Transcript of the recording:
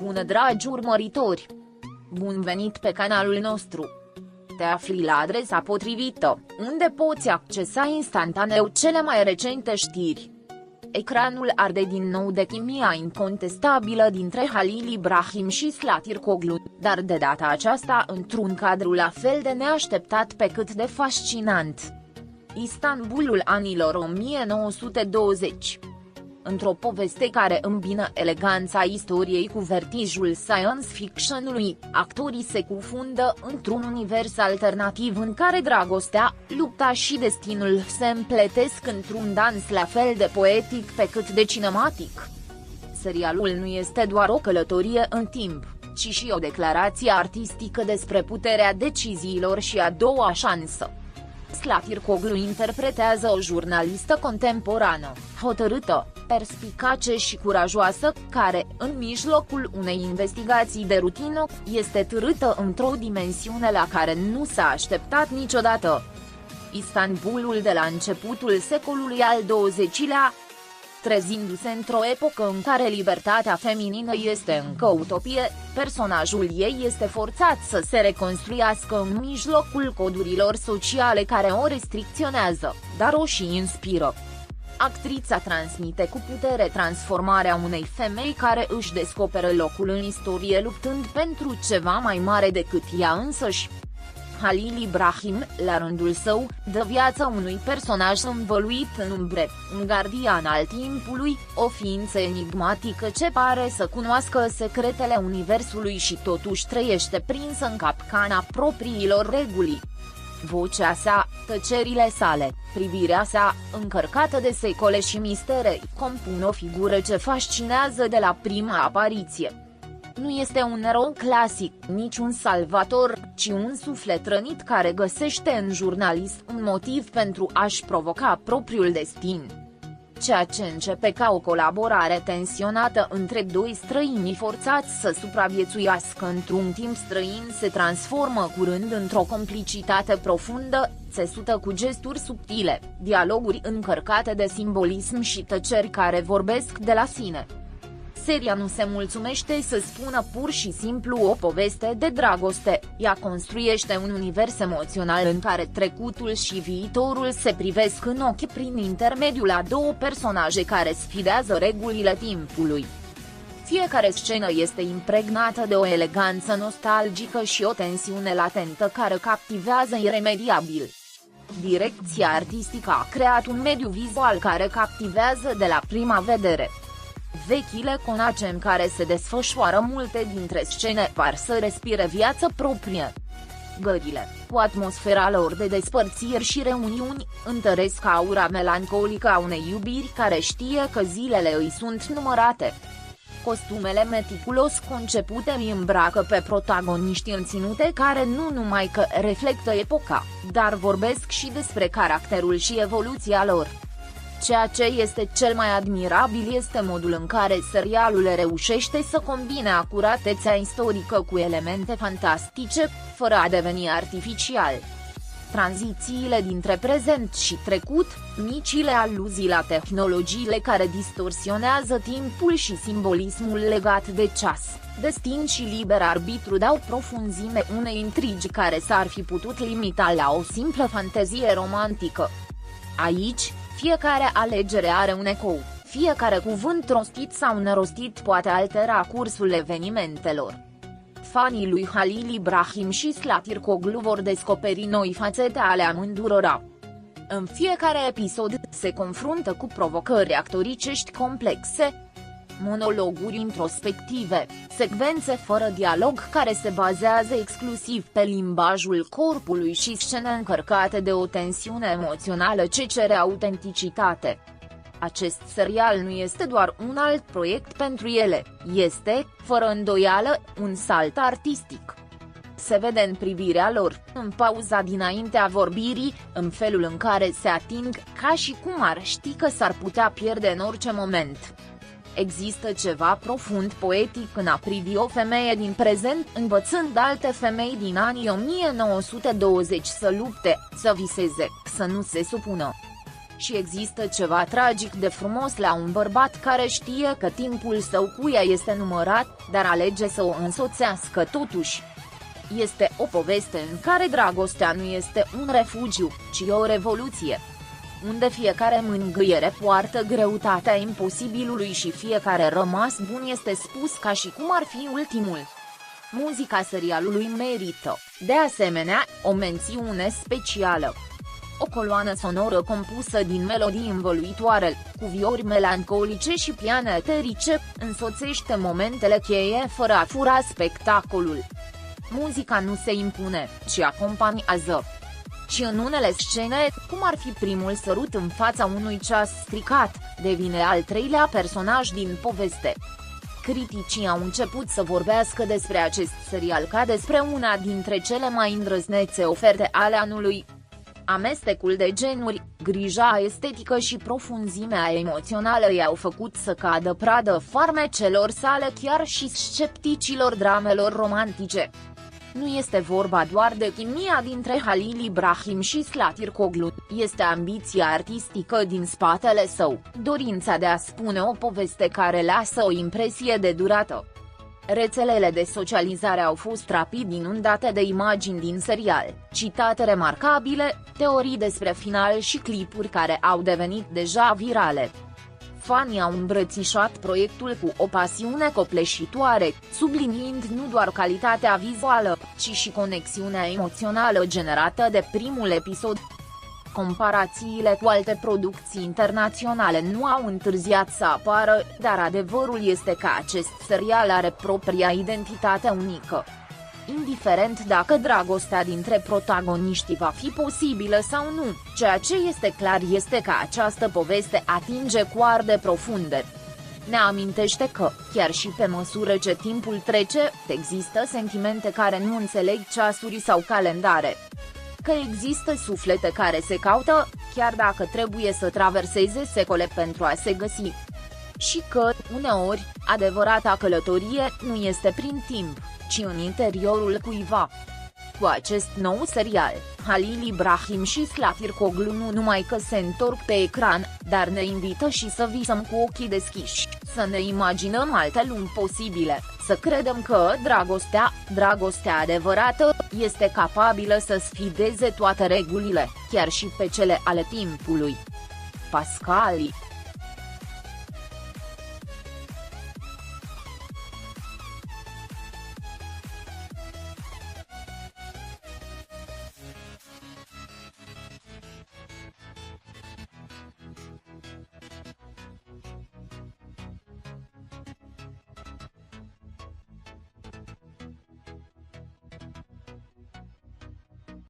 bună, dragi urmăritori! Bun venit pe canalul nostru! Te afli la adresa potrivită, unde poți accesa instantaneu cele mai recente știri. Ecranul arde din nou de chimia incontestabilă dintre Halil Ibrahim și Zlatirkoglu, dar de data aceasta într-un cadru la fel de neașteptat pe cât de fascinant. Istanbulul anilor 1920. Într-o poveste care îmbină eleganța istoriei cu vertijul science fiction-ului, actorii se cufundă într-un univers alternativ în care dragostea, lupta și destinul se împletesc într-un dans la fel de poetic pe cât de cinematic. Serialul nu este doar o călătorie în timp, ci și o declarație artistică despre puterea deciziilor și a doua șansă. Zlatirkoglu interpretează o jurnalistă contemporană, hotărâtă, perspicace și curajoasă, care, în mijlocul unei investigații de rutină, este târâtă într-o dimensiune la care nu s-a așteptat niciodată. Istanbulul de la începutul secolului al XX-lea. Trezindu-se într-o epocă în care libertatea feminină este încă utopie, personajul ei este forțat să se reconstruiască în mijlocul codurilor sociale care o restricționează, dar o și inspiră. Actrița transmite cu putere transformarea unei femei care își descoperă locul în istorie luptând pentru ceva mai mare decât ea însăși. Halil Ibrahim, la rândul său, dă viață unui personaj învăluit în umbre, un gardian al timpului, o ființă enigmatică ce pare să cunoască secretele universului și totuși trăiește prinsă în capcana propriilor reguli. Vocea sa, tăcerile sale, privirea sa, încărcată de secole și mistere, compun o figură ce fascinează de la prima apariție. Nu este un erou clasic, nici un salvator, ci un suflet rănit care găsește în jurnalist un motiv pentru a-și provoca propriul destin. Ceea ce începe ca o colaborare tensionată între doi străini forțați să supraviețuiască într-un timp străin se transformă curând într-o complicitate profundă, țesută cu gesturi subtile, dialoguri încărcate de simbolism și tăceri care vorbesc de la sine. Seria nu se mulțumește să spună pur și simplu o poveste de dragoste, ea construiește un univers emoțional în care trecutul și viitorul se privesc în ochi prin intermediul a două personaje care sfidează regulile timpului. Fiecare scenă este impregnată de o eleganță nostalgică și o tensiune latentă care captivează iremediabil. Direcția artistică a creat un mediu vizual care captivează de la prima vedere. Vechile conace în care se desfășoară multe dintre scene par să respire viață proprie. Gările, cu atmosfera lor de despărțiri și reuniuni, întăresc aura melancolică a unei iubiri care știe că zilele îi sunt numărate. Costumele meticulos concepute îi îmbracă pe protagoniști în ținute care nu numai că reflectă epoca, dar vorbesc și despre caracterul și evoluția lor. Ceea ce este cel mai admirabil este modul în care serialul reușește să combine acuratețea istorică cu elemente fantastice, fără a deveni artificial. Tranzițiile dintre prezent și trecut, micile aluzii la tehnologiile care distorsionează timpul și simbolismul legat de ceas, destin și liber arbitru dau profunzime unei intrigi care s-ar fi putut limita la o simplă fantezie romantică. Aici, fiecare alegere are un ecou, fiecare cuvânt rostit sau nerostit poate altera cursul evenimentelor. Fanii lui Halil Ibrahim și Zlatirkoglu vor descoperi noi fațete ale amândurora. În fiecare episod, se confruntă cu provocări actoricești complexe, monologuri introspective, secvențe fără dialog care se bazează exclusiv pe limbajul corpului și scene încărcate de o tensiune emoțională ce cere autenticitate. Acest serial nu este doar un alt proiect pentru ele, este, fără îndoială, un salt artistic. Se vede în privirea lor, în pauza dinaintea vorbirii, în felul în care se ating, ca și cum ar ști că s-ar putea pierde în orice moment. Există ceva profund poetic în a privi o femeie din prezent învățând alte femei din anii 1920 să lupte, să viseze, să nu se supună. Și există ceva tragic de frumos la un bărbat care știe că timpul său cu ea este numărat, dar alege să o însoțească totuși. Este o poveste în care dragostea nu este un refugiu, ci o revoluție. Unde fiecare mângâiere poartă greutatea imposibilului și fiecare rămas bun este spus ca și cum ar fi ultimul. Muzica serialului merită, de asemenea, o mențiune specială. O coloană sonoră compusă din melodii învăluitoare, cu viori melancolice și piane eterice, însoțește momentele cheie fără a fura spectacolul. Muzica nu se impune, ci acompaniază. Și în unele scene, cum ar fi primul sărut în fața unui ceas stricat, devine al treilea personaj din poveste. Criticii au început să vorbească despre acest serial ca despre una dintre cele mai îndrăznețe oferte ale anului. Amestecul de genuri, grija estetică și profunzimea emoțională i-au făcut să cadă pradă farmecelor sale chiar și scepticilor dramelor romantice. Nu este vorba doar de chimia dintre Halil Ibrahim și Slatir Koglu, este ambiția artistică din spatele său, dorința de a spune o poveste care lasă o impresie de durată. Rețelele de socializare au fost rapid inundate de imagini din serial, citate remarcabile, teorii despre final și clipuri care au devenit deja virale. Fanii au îmbrățișat proiectul cu o pasiune copleșitoare, subliniind nu doar calitatea vizuală, ci și conexiunea emoțională generată de primul episod. Comparațiile cu alte producții internaționale nu au întârziat să apară, dar adevărul este că acest serial are propria identitate unică. Indiferent dacă dragostea dintre protagoniști va fi posibilă sau nu, ceea ce este clar este că această poveste atinge coarde profunde. Ne amintește că, chiar și pe măsură ce timpul trece, există sentimente care nu înțeleg ceasuri sau calendare. Că există suflete care se caută, chiar dacă trebuie să traverseze secole pentru a se găsi. Și că, uneori, adevărata călătorie nu este prin timp, ci în interiorul cuiva. Cu acest nou serial, Halil Ibrahim și Slatir Koglu nu numai că se întorc pe ecran, dar ne invită și să visăm cu ochii deschiși, să ne imaginăm alte lumi posibile, să credem că dragostea adevărată, este capabilă să sfideze toate regulile, chiar și pe cele ale timpului. Pascali.